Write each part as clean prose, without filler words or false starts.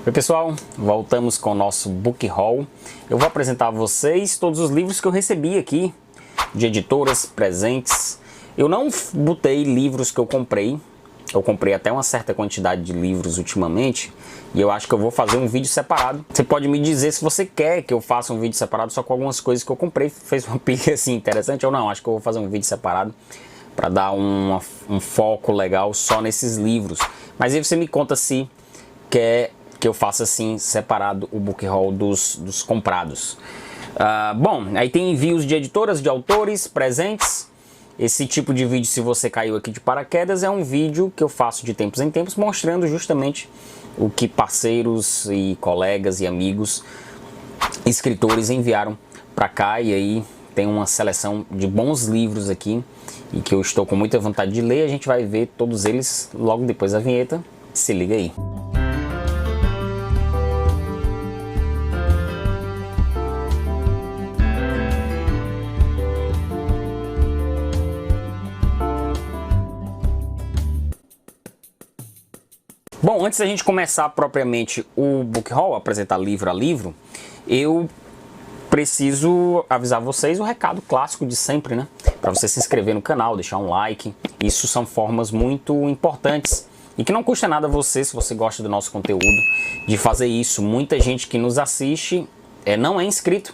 Oi pessoal, voltamos com o nosso book haul. Eu vou apresentar a vocês todos os livros que eu recebi aqui, de editoras, presentes. Eu não botei livros que eu comprei até uma certa quantidade de livros ultimamente, e eu acho que eu vou fazer um vídeo separado. Você pode me dizer se você quer que eu faça um vídeo separado só com algumas coisas que eu comprei, fez uma pilha assim interessante ou não. Acho que eu vou fazer um vídeo separado para dar um foco legal só nesses livros. Mas aí você me conta se quer que eu faça assim separado o book haul dos comprados. Bom, aí tem envios de editoras, de autores, presentes. Esse tipo de vídeo, se você caiu aqui de paraquedas, é um vídeo que eu faço de tempos em tempos, mostrando justamente o que parceiros e colegas e amigos, escritores enviaram para cá. E aí tem uma seleção de bons livros aqui e que eu estou com muita vontade de ler. A gente vai ver todos eles logo depois da vinheta. Se liga aí. Bom, antes da gente começar propriamente o book haul, apresentar livro a livro, eu preciso avisar vocês o recado clássico de sempre, né? Para você se inscrever no canal, deixar um like. Isso são formas muito importantes e que não custa nada a você, se você gosta do nosso conteúdo, de fazer isso. Muita gente que nos assiste não é inscrito,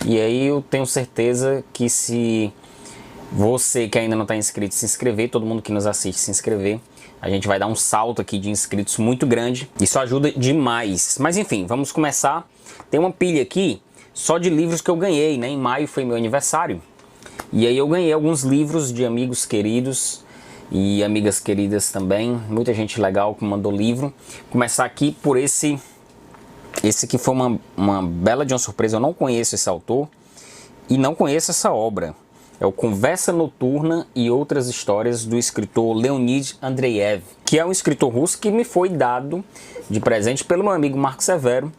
e aí eu tenho certeza que se você que ainda não está inscrito se inscrever, todo mundo que nos assiste se inscrever, a gente vai dar um salto aqui de inscritos muito grande. Isso ajuda demais. Mas enfim, vamos começar. Tem uma pilha aqui só de livros que eu ganhei, né? Em maio foi meu aniversário. E aí eu ganhei alguns livros de amigos queridos e amigas queridas também. Muita gente legal que mandou livro. Começar aqui por esse que foi uma bela de uma surpresa. Eu não conheço esse autor e não conheço essa obra. É o Conversa Noturna e Outras Histórias, do escritor Leonid Andreev, que é um escritor russo que me foi dado de presente pelo meu amigo Marco Severo,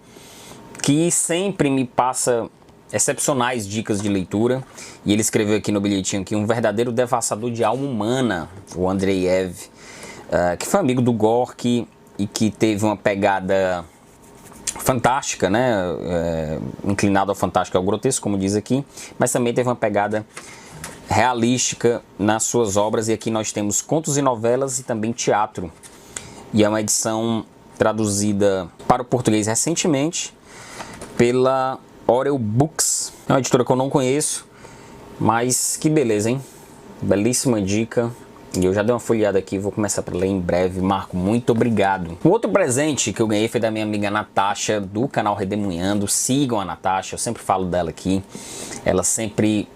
que sempre me passa excepcionais dicas de leitura. E ele escreveu aqui no bilhetinho que um verdadeiro devassador de alma humana, o Andreev, que foi amigo do Gorky e que teve uma pegada fantástica, né? Inclinado ao fantástico e ao grotesco, como diz aqui, mas também teve uma pegada realística nas suas obras. E aqui nós temos contos e novelas e também teatro. E é uma edição traduzida para o português recentemente pela Orel Books. É uma editora que eu não conheço, mas que beleza, hein? Belíssima dica. E eu já dei uma folheada aqui, vou começar para ler em breve. Marco, muito obrigado. O outro presente que eu ganhei foi da minha amiga Natasha, do canal Redemunhando. Sigam a Natasha, eu sempre falo dela aqui. Ela sempre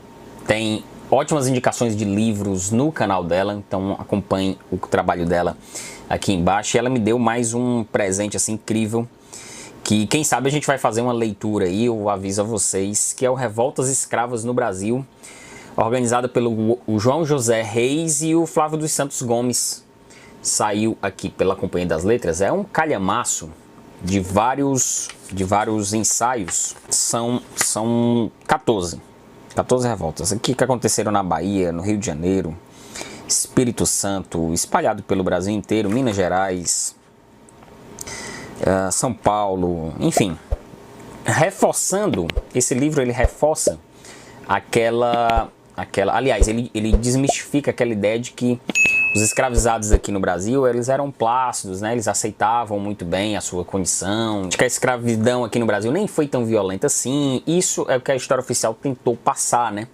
tem ótimas indicações de livros no canal dela, então acompanhe o trabalho dela aqui embaixo. E ela me deu mais um presente assim incrível, que quem sabe a gente vai fazer uma leitura aí, eu aviso a vocês, que é o Revoltas Escravas no Brasil, organizada pelo João José Reis e o Flávio dos Santos Gomes. Saiu aqui pela Companhia das Letras. É um calhamaço de vários ensaios. São 14 revoltas aqui que aconteceram na Bahia, no Rio de Janeiro, Espírito Santo, espalhado pelo Brasil inteiro, Minas Gerais, São Paulo, enfim. Reforçando, esse livro ele reforça aliás, ele desmistifica aquela ideia de que os escravizados aqui no Brasil, eles eram plácidos, né? Eles aceitavam muito bem a sua condição, de que a escravidão aqui no Brasil nem foi tão violenta assim. Isso é o que a história oficial tentou passar, né?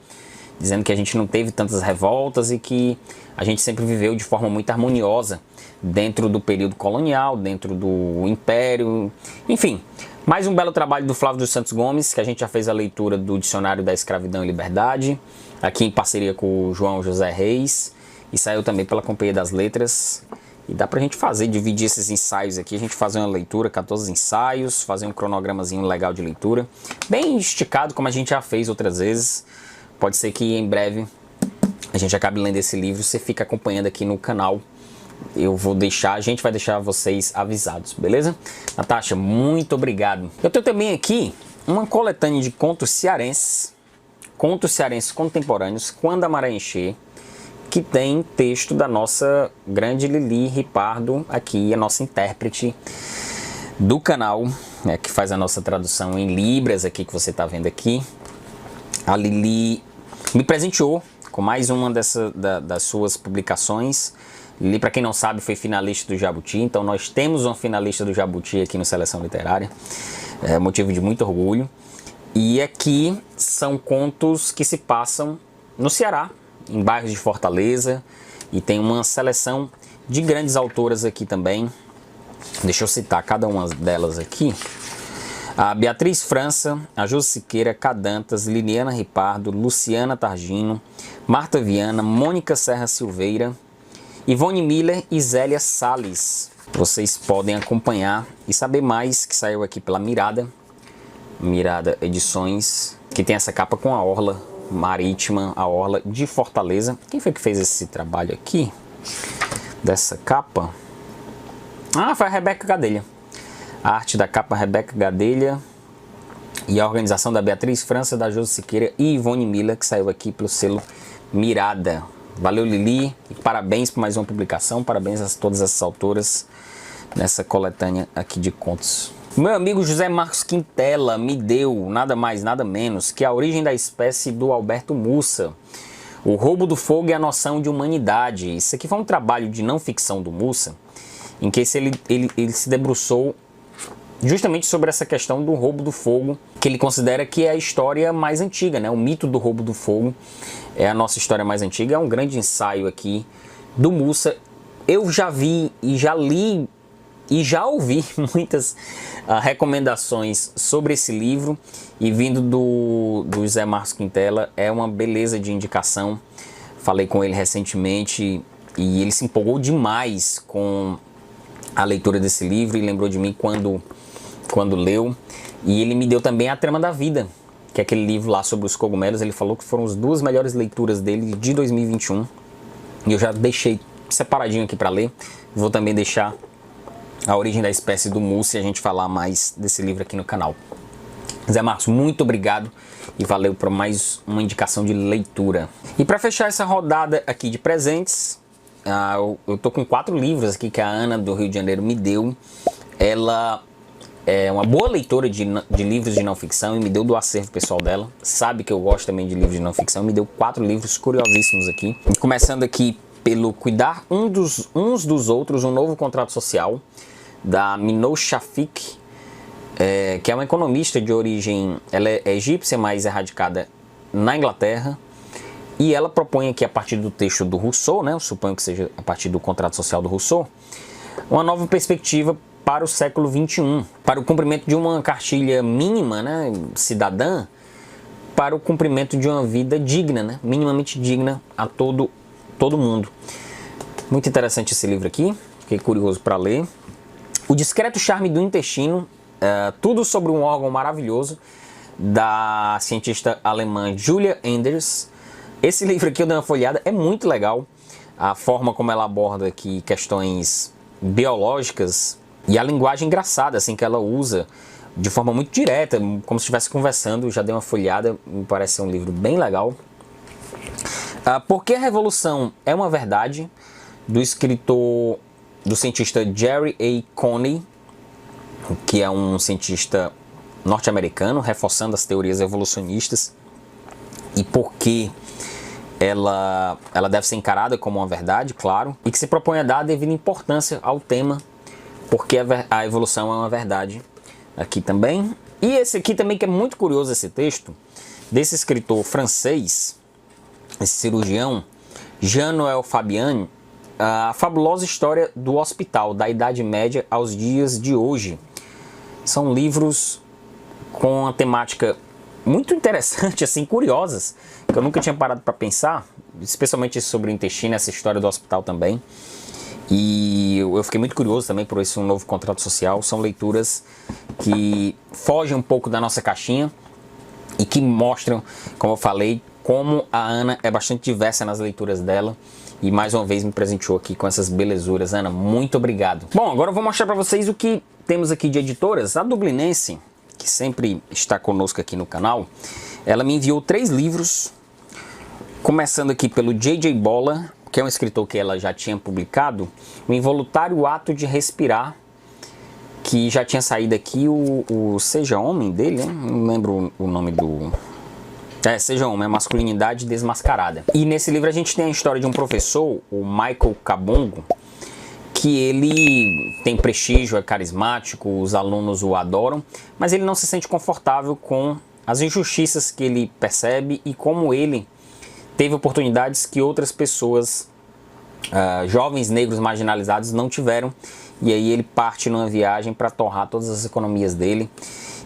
Dizendo que a gente não teve tantas revoltas e que a gente sempre viveu de forma muito harmoniosa dentro do período colonial, dentro do Império, enfim. Mais um belo trabalho do Flávio dos Santos Gomes, que a gente já fez a leitura do Dicionário da Escravidão e Liberdade, aqui em parceria com o João José Reis, e saiu também pela Companhia das Letras. E dá pra gente dividir esses ensaios aqui, a gente fazer uma leitura, 14 ensaios, fazer um cronogramazinho legal de leitura, bem esticado, como a gente já fez outras vezes. Pode ser que em breve a gente acabe lendo esse livro, você fica acompanhando aqui no canal. A gente vai deixar vocês avisados, beleza? Natasha, muito obrigado. Eu tenho também aqui uma coletânea de contos cearenses contemporâneos, Quando a Maré Encher, que tem texto da nossa grande Lili Ripardo aqui, a nossa intérprete do canal, que faz a nossa tradução em Libras aqui, que você está vendo aqui. A Lili me presenteou com mais uma das suas publicações. Lili, para quem não sabe, foi finalista do Jabuti, então nós temos uma finalista do Jabuti aqui no Seleção Literária, é motivo de muito orgulho. E aqui são contos que se passam no Ceará, em bairros de Fortaleza, e tem uma seleção de grandes autoras aqui também. Deixa eu citar cada uma delas aqui. A Beatriz França, a Josi Siqueira, Cadantas, Liliana Ripardo, Luciana Targino, Marta Viana, Mônica Serra Silveira, Ivone Miller e Zélia Salles. Vocês podem acompanhar e saber mais, que saiu aqui pela Mirada Edições, que tem essa capa com a orla marítima, a orla de Fortaleza. Quem foi que fez esse trabalho aqui, dessa capa? Ah, foi a Rebeca Gadelha. A arte da capa, Rebeca Gadelha, e a organização da Beatriz França, da Josi Siqueira e Ivone Miller, que saiu aqui pelo selo Mirada. Valeu, Lili, e parabéns por mais uma publicação, parabéns a todas essas autoras nessa coletânea aqui de contos. Meu amigo José Marcos Quintela me deu nada mais, nada menos que A Origem da Espécie, do Alberto Mussa. O Roubo do Fogo e a Noção de Humanidade. Isso aqui foi um trabalho de não ficção do Mussa, em que ele se debruçou justamente sobre essa questão do roubo do fogo, que ele considera que é a história mais antiga, né? O mito do roubo do fogo é a nossa história mais antiga, é um grande ensaio aqui do Mussa. Eu já vi e já li e já ouvi muitas recomendações sobre esse livro, e vindo do José Marcos Quintela é uma beleza de indicação. Falei com ele recentemente e ele se empolgou demais com a leitura desse livro e lembrou de mim quando leu. E ele me deu também A Trama da Vida, que é aquele livro lá sobre os cogumelos. Ele falou que foram as duas melhores leituras dele de 2021. E eu já deixei separadinho aqui para ler. Vou também deixar A Origem da Espécie, do Mussa, e a gente falar mais desse livro aqui no canal. Zé Marcos, muito obrigado e valeu por mais uma indicação de leitura. E para fechar essa rodada aqui de presentes, eu tô com 4 livros aqui que a Ana do Rio de Janeiro me deu. Ela é uma boa leitora de livros de não ficção e me deu do acervo pessoal dela. Sabe que eu gosto também de livros de não ficção. Me deu 4 livros curiosíssimos aqui. Começando aqui pelo Cuidar uns dos Outros, um Novo Contrato Social, da Minouche Shafik, que é uma economista de origem, ela é egípcia, mas é radicada na Inglaterra. E ela propõe aqui, a partir do texto do Rousseau, né, eu suponho que seja a partir do Contrato Social do Rousseau, uma nova perspectiva para o século XXI, para o cumprimento de uma cartilha mínima, né, cidadã, para o cumprimento de uma vida digna, né, minimamente digna a todo mundo. Muito interessante esse livro aqui, fiquei curioso para ler. O Discreto Charme do Intestino, tudo sobre um órgão maravilhoso, da cientista alemã Julia Enders. Esse livro aqui eu dei uma folheada, é muito legal a forma como ela aborda aqui questões biológicas e a linguagem engraçada assim que ela usa, de forma muito direta, como se estivesse conversando. Já dei uma folheada, me parece ser um livro bem legal. Porque a Revolução é uma Verdade, do cientista Jerry A. Coney, que é um cientista norte-americano, reforçando as teorias evolucionistas e por que ela deve ser encarada como uma verdade, claro, e que se propõe a dar a devida importância ao tema, porque a evolução é uma verdade aqui também. E esse aqui também, que é muito curioso, esse texto desse escritor francês, esse cirurgião, Jean-Noël Fabian, a fabulosa história do hospital, da Idade Média aos dias de hoje. São livros com uma temática muito interessante, assim, curiosas, que eu nunca tinha parado para pensar, especialmente sobre o intestino, essa história do hospital também. E eu fiquei muito curioso também por esse Um Novo Contrato Social. São leituras que fogem um pouco da nossa caixinha e que mostram, como eu falei, como a Ana é bastante diversa nas leituras dela. E mais uma vez me presenteou aqui com essas belezuras. Ana, muito obrigado. Bom, agora eu vou mostrar para vocês o que temos aqui de editoras. A Dublinense, que sempre está conosco aqui no canal, ela me enviou 3 livros, começando aqui pelo J.J. Bola, que é um escritor que ela já tinha publicado, O Involuntário Ato de Respirar, que já tinha saído aqui o Seja Homem dele, né? Não lembro o nome do... Seja Homem, a masculinidade desmascarada. E nesse livro a gente tem a história de um professor, o Michael Kabongo, que ele tem prestígio, é carismático, os alunos o adoram, mas ele não se sente confortável com as injustiças que ele percebe e como ele teve oportunidades que outras pessoas, jovens negros marginalizados, não tiveram. E aí ele parte numa viagem para torrar todas as economias dele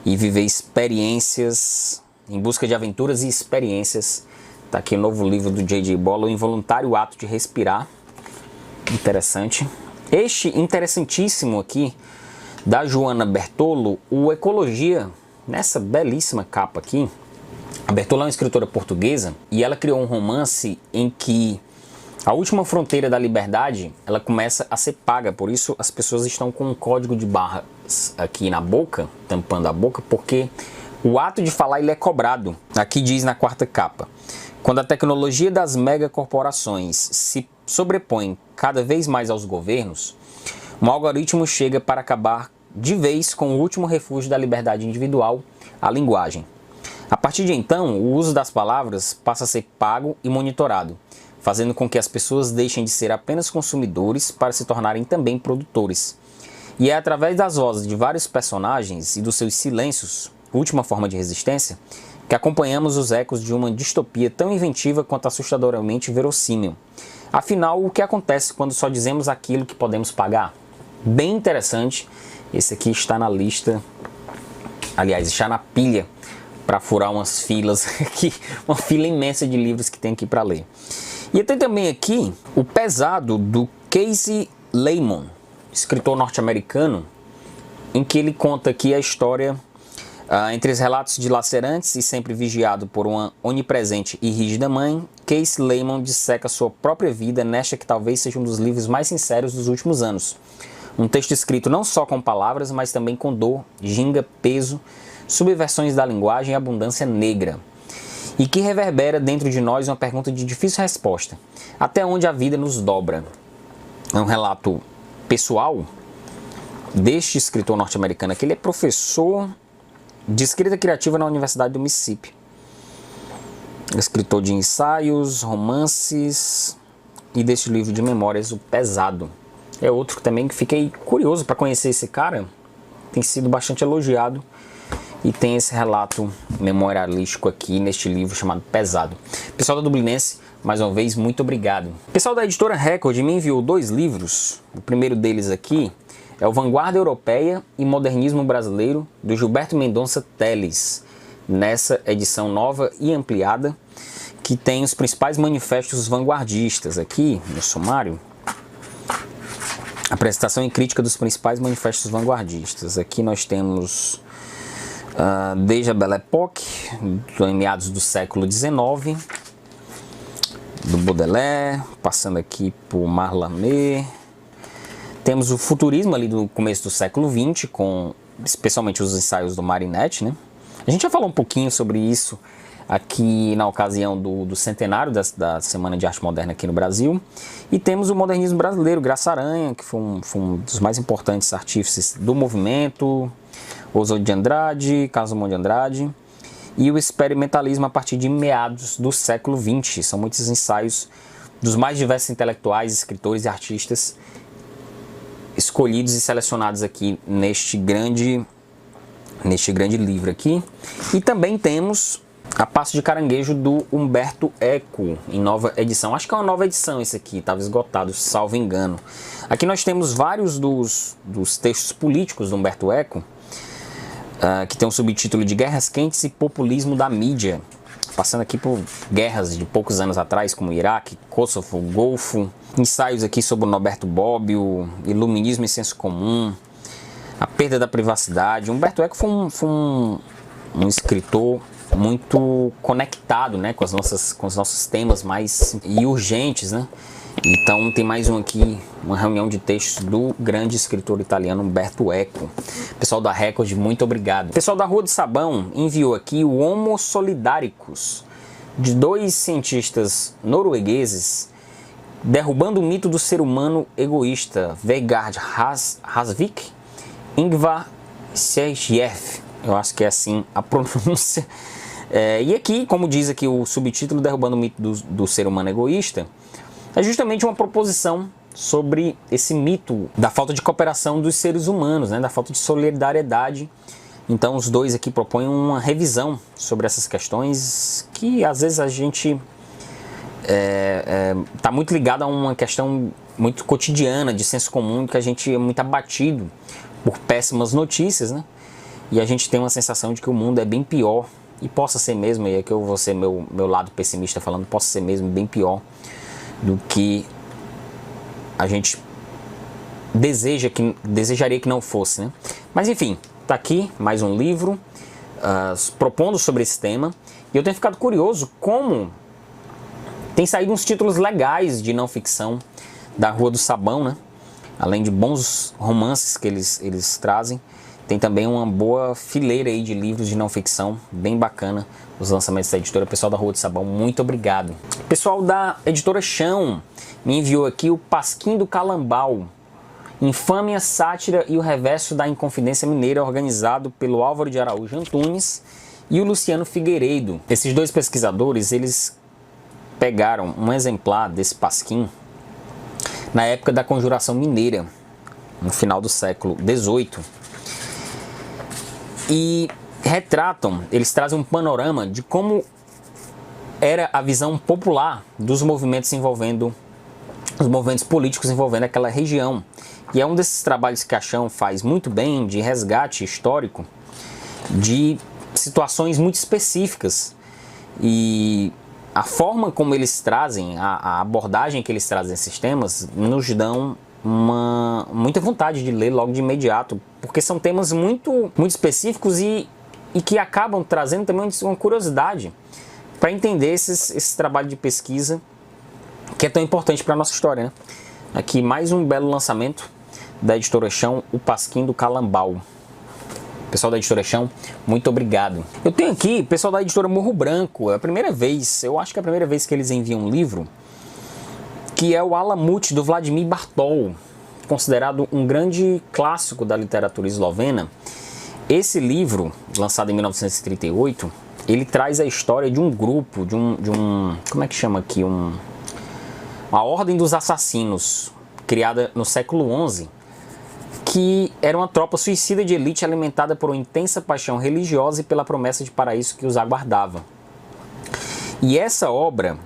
e viver experiências, em busca de aventuras e experiências. Tá aqui o novo livro do J.J. Bolla, O Involuntário Ato de Respirar. Interessante. Este interessantíssimo aqui, da Joana Bertolo, o Ecologia, nessa belíssima capa aqui. A Bertolo é uma escritora portuguesa e ela criou um romance em que a última fronteira da liberdade, ela começa a ser paga. Por isso as pessoas estão com um código de barras aqui na boca, tampando a boca, porque o ato de falar ele é cobrado. Aqui diz na quarta capa: quando a tecnologia das megacorporações se sobrepõe cada vez mais aos governos, um algoritmo chega para acabar de vez com o último refúgio da liberdade individual, a linguagem. A partir de então, o uso das palavras passa a ser pago e monitorado, fazendo com que as pessoas deixem de ser apenas consumidores para se tornarem também produtores. E é através das vozes de vários personagens e dos seus silêncios, última forma de resistência, que acompanhamos os ecos de uma distopia tão inventiva quanto assustadoramente verossímil. Afinal, o que acontece quando só dizemos aquilo que podemos pagar? Bem interessante. Esse aqui está na lista, aliás, está na pilha para furar umas filas aqui, uma fila imensa de livros que tem aqui para ler. E tem também aqui O Pesado, do Casey Lemon, escritor norte-americano, em que ele conta aqui a história entre os relatos dilacerantes e sempre vigiado por uma onipresente e rígida mãe. Casey Lemon disseca sua própria vida nesta que talvez seja um dos livros mais sinceros dos últimos anos. Um texto escrito não só com palavras, mas também com dor, ginga, peso, subversões da linguagem e abundância negra. E que reverbera dentro de nós uma pergunta de difícil resposta: até onde a vida nos dobra? É um relato pessoal deste escritor norte-americano aqui. Ele é professor de escrita criativa na Universidade do Mississippi. Escritor de ensaios, romances e deste livro de memórias, O Pesado. É outro também que fiquei curioso para conhecer esse cara. Tem sido bastante elogiado. E tem esse relato memorialístico aqui neste livro chamado Pesado. Pessoal da Dublinense, mais uma vez, muito obrigado. Pessoal da editora Record me enviou 2 livros. O primeiro deles aqui é o Vanguarda Europeia e Modernismo Brasileiro, do Gilberto Mendonça Teles. Nessa edição nova e ampliada, que tem os principais manifestos vanguardistas. Aqui no sumário, apresentação e crítica dos principais manifestos vanguardistas. Aqui nós temos... desde a Belle Époque, em meados do século XIX, do Baudelaire, passando aqui por Mallarmé. Temos o futurismo ali do começo do século XX, com especialmente os ensaios do Marinetti, né? A gente já falou um pouquinho sobre isso aqui na ocasião do centenário da Semana de Arte Moderna aqui no Brasil. E temos o modernismo brasileiro, Graça Aranha, que foi um dos mais importantes artífices do movimento, Oswald de Andrade, Carlos Drummond de Andrade, e o experimentalismo a partir de meados do século XX. São muitos ensaios dos mais diversos intelectuais, escritores e artistas escolhidos e selecionados aqui neste grande livro aqui. E também temos A Passo de Caranguejo, do Humberto Eco, em nova edição. Acho que é uma nova edição esse aqui, estava esgotado, salvo engano. Aqui nós temos vários dos textos políticos do Humberto Eco, que tem um subtítulo de Guerras Quentes e Populismo da Mídia, passando aqui por guerras de poucos anos atrás, como Iraque, Kosovo, Golfo, ensaios aqui sobre o Norberto Bobbio, Iluminismo e Senso Comum, a perda da privacidade. Humberto Eco foi um escritor muito conectado, né, com os nossos temas mais urgentes, né? Então tem mais um aqui, uma reunião de textos do grande escritor italiano Umberto Eco. Pessoal da Record, muito obrigado. Pessoal da Rua do Sabão enviou aqui o Homo Solidaricus, de 2 cientistas noruegueses, derrubando o mito do ser humano egoísta, Vegard Hasvik Ingvar Sergejev, eu acho que é assim a pronúncia. E aqui, como diz aqui o subtítulo, Derrubando o Mito do Ser Humano Egoísta, é justamente uma proposição sobre esse mito da falta de cooperação dos seres humanos, né, da falta de solidariedade. Então os dois aqui propõem uma revisão sobre essas questões que às vezes a gente está muito ligado a uma questão muito cotidiana, de senso comum, que a gente é muito abatido por péssimas notícias, né? E a gente tem uma sensação de que o mundo é bem pior, e possa ser mesmo, e aqui eu vou ser meu lado pessimista falando, possa ser mesmo bem pior do que a gente desejaria que não fosse, né? Mas enfim, tá aqui mais um livro propondo sobre esse tema, e eu tenho ficado curioso como tem saído uns títulos legais de não ficção da Rua do Sabão, né? Além de bons romances que eles trazem, tem também uma boa fileira aí de livros de não ficção, bem bacana, os lançamentos da editora. Pessoal da Rua do Sabão, muito obrigado. O pessoal da editora Chão me enviou aqui o Pasquim do Calambau, Infâmia, Sátira e o Reverso da Inconfidência Mineira, organizado pelo Álvaro de Araújo Antunes e o Luciano Figueiredo. Esses dois pesquisadores, eles pegaram um exemplar desse Pasquim na época da Conjuração Mineira, no final do século XVIII, e retratam, eles trazem um panorama de como era a visão popular dos movimentos os movimentos políticos envolvendo aquela região. E é um desses trabalhos que a Chão faz muito bem, de resgate histórico, de situações muito específicas. E a forma como eles trazem, a abordagem que eles trazem esses temas, nos dão muita vontade de ler logo de imediato, porque são temas muito específicos e que acabam trazendo também uma curiosidade para entender esse trabalho de pesquisa que é tão importante para a nossa história, né? Aqui mais um belo lançamento da editora Chão, o Pasquim do Calambau. Pessoal da editora Chão, muito obrigado. Eu tenho aqui pessoal da editora Morro Branco, é a primeira vez, eu acho que é a primeira vez que eles enviam um livro, que é o Alamut, do Vladimir Bartol, considerado um grande clássico da literatura eslovena. Esse livro, lançado em 1938, ele traz a história de um grupo, de um como é que chama aqui? A Ordem dos Assassinos, criada no século XI, que era uma tropa suicida de elite alimentada por uma intensa paixão religiosa e pela promessa de paraíso que os aguardava. E essa obra,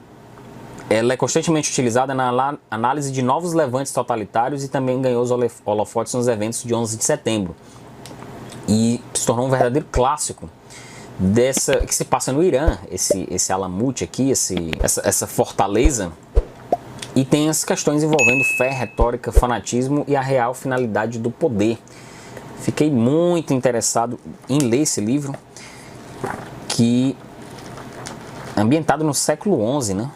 ela é constantemente utilizada na análise de novos levantes totalitários e também ganhou os holofotes nos eventos de 11 de setembro. E se tornou um verdadeiro clássico que se passa no Irã, esse Alamut aqui, essa fortaleza. E tem as questões envolvendo fé, retórica, fanatismo e a real finalidade do poder. Fiquei muito interessado em ler esse livro, que é ambientado no século XI, né?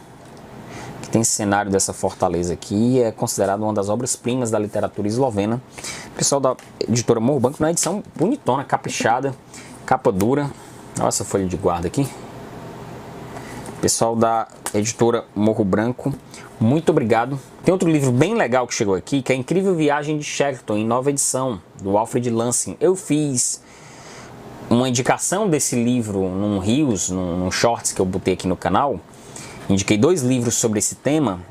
Que tem esse cenário dessa fortaleza aqui e é considerado uma das obras-primas da literatura eslovena. O pessoal da editora Morro Branco, na edição bonitona, caprichada, capa dura. Olha essa folha de guarda aqui. Pessoal da editora Morro Branco, muito obrigado. Tem outro livro bem legal que chegou aqui, que é A Incrível Viagem de Shackleton, em nova edição, do Alfred Lansing. Eu fiz uma indicação desse livro num Reels, num Shorts que eu botei aqui no canal. Indiquei 2 livros sobre esse tema,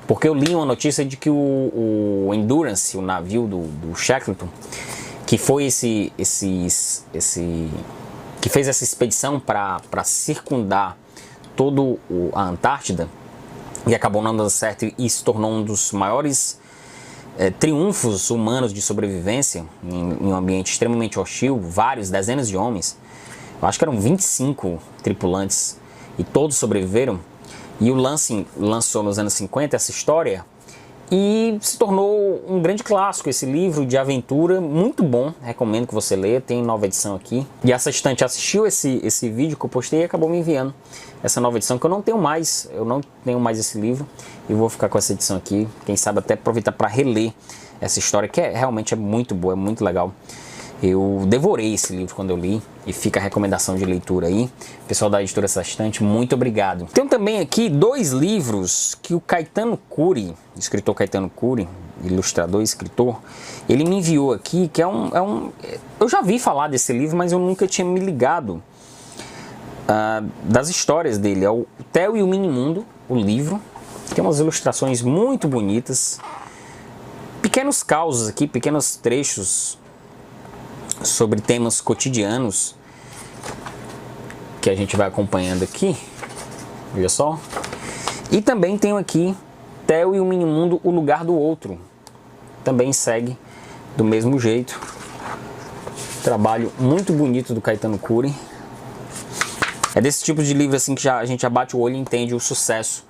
porque eu li uma notícia de que o Endurance, o navio do Shackleton, que foi que fez essa expedição para circundar toda a Antártida, e acabou não dando certo e se tornou um dos maiores triunfos humanos de sobrevivência em um ambiente extremamente hostil, dezenas de homens, eu acho que eram 25 tripulantes e todos sobreviveram. E o Lansing lançou nos anos 50 essa história e se tornou um grande clássico, esse livro de aventura, muito bom, recomendo que você leia, tem nova edição aqui. E essa estante assistiu esse vídeo que eu postei e acabou me enviando essa nova edição, que eu não tenho mais esse livro, e vou ficar com essa edição aqui, quem sabe até aproveitar para reler essa história, que realmente é muito boa, é muito legal. Eu devorei esse livro quando eu li, e fica a recomendação de leitura aí. Pessoal da editora Essa Estante, muito obrigado. Tem também aqui 2 livros que o Caetano Cury, escritor Caetano Cury, ilustrador e escritor, ele me enviou aqui, que eu já vi falar desse livro, mas eu nunca tinha me ligado das histórias dele. É o Theo e o Minimundo, o livro. Tem umas ilustrações muito bonitas, pequenos causos aqui, pequenos trechos sobre temas cotidianos que a gente vai acompanhando aqui, olha só. E também tenho aqui Theo e o Minimundo, o Lugar do Outro, também segue do mesmo jeito. Trabalho muito bonito do Caetano Cury. É desse tipo de livro assim que a gente já bate o olho e entende o sucesso.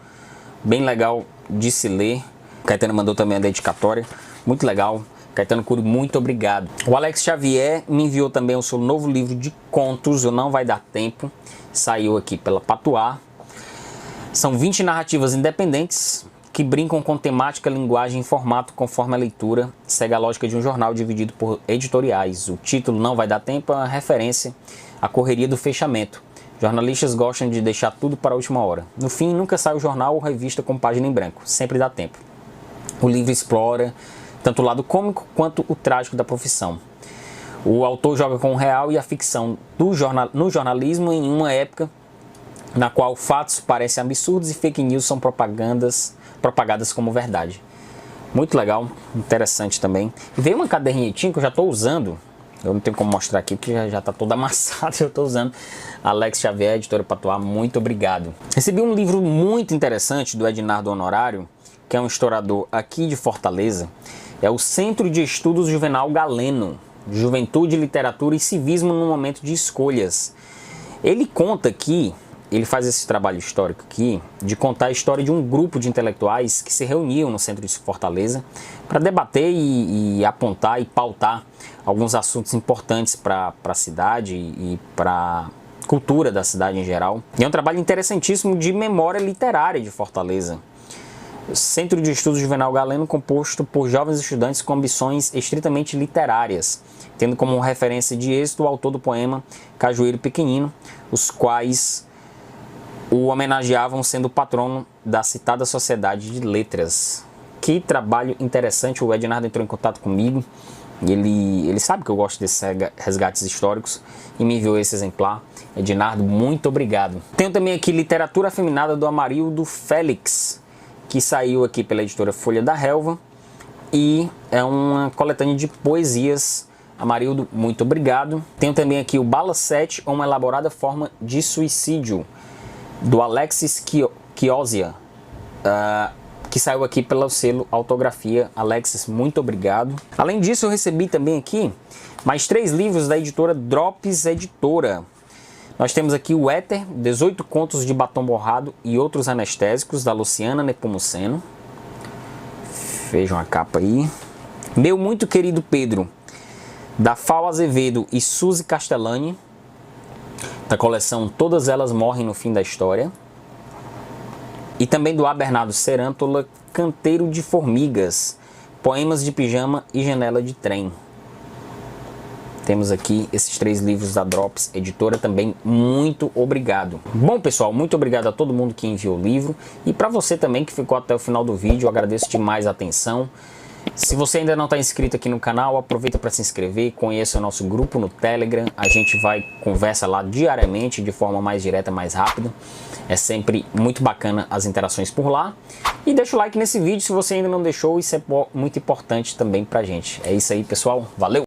Bem legal de se ler. Caetano mandou também a dedicatória, muito legal. Caetano Cury, muito obrigado. O Alex Xavier me enviou também o seu novo livro de contos, O Não Vai Dar Tempo. Saiu aqui pela Patuá. São 20 narrativas independentes que brincam com temática, linguagem e formato conforme a leitura. Segue a lógica de um jornal dividido por editoriais. O título Não Vai Dar Tempo é uma referência à correria do fechamento. Jornalistas gostam de deixar tudo para a última hora. No fim, nunca sai o jornal ou revista com página em branco. Sempre dá tempo. O livro explora tanto o lado cômico quanto o trágico da profissão. O autor joga com o real e a ficção no jornalismo em uma época na qual fatos parecem absurdos e fake news são propagadas como verdade. Muito legal, interessante também. E veio uma cadernetinha que eu já estou usando. Eu não tenho como mostrar aqui porque já está toda amassada. Eu estou usando. Alex Xavier, editora Patuá, muito obrigado. Recebi um livro muito interessante do Ednardo Honorário, que é um historiador aqui de Fortaleza. É o Centro de Estudos Juvenal Galeno, Juventude, Literatura e Civismo no Momento de Escolhas. Ele conta aqui, ele faz esse trabalho histórico aqui, de contar a história de um grupo de intelectuais que se reuniam no centro de Fortaleza para debater e apontar e pautar alguns assuntos importantes para a cidade e para a cultura da cidade em geral. E é um trabalho interessantíssimo de memória literária de Fortaleza. Centro de Estudos Juvenal Galeno, composto por jovens estudantes com ambições estritamente literárias, tendo como referência de êxito o autor do poema Cajueiro Pequenino, os quais o homenageavam sendo o patrono da citada Sociedade de Letras. Que trabalho interessante. O Ednardo entrou em contato comigo, e ele sabe que eu gosto desses resgates históricos e me enviou esse exemplar. Ednardo, muito obrigado. Tenho também aqui Literatura Afeminada do Amarildo Félix, que saiu aqui pela editora Folha da Relva, e é uma coletânea de poesias. Amarildo, muito obrigado. Tenho também aqui o Bala 7, Uma Elaborada Forma de Suicídio, do Alexis Chiozia, que saiu aqui pelo selo Autografia. Alexis, muito obrigado. Além disso, eu recebi também aqui mais 3 livros da editora Drops Editora. Nós temos aqui o Éter, 18 contos de batom borrado e outros anestésicos, da Luciana Nepomuceno. Vejam a capa aí. Meu Muito Querido Pedro, da Fal Azevedo e Suzy Castellani, da coleção Todas Elas Morrem no Fim da História. E também do A. Bernardo Serântola, Canteiro de Formigas, Poemas de Pijama e Janela de Trem. Temos aqui esses 3 livros da Drops Editora também, muito obrigado. Bom pessoal, muito obrigado a todo mundo que enviou o livro, e para você também que ficou até o final do vídeo, eu agradeço demais a atenção. Se você ainda não está inscrito aqui no canal, aproveita para se inscrever, conheça o nosso grupo no Telegram, a gente conversa lá diariamente de forma mais direta, mais rápida. É sempre muito bacana as interações por lá. E deixa o like nesse vídeo se você ainda não deixou, isso é muito importante também pra gente. É isso aí pessoal, valeu!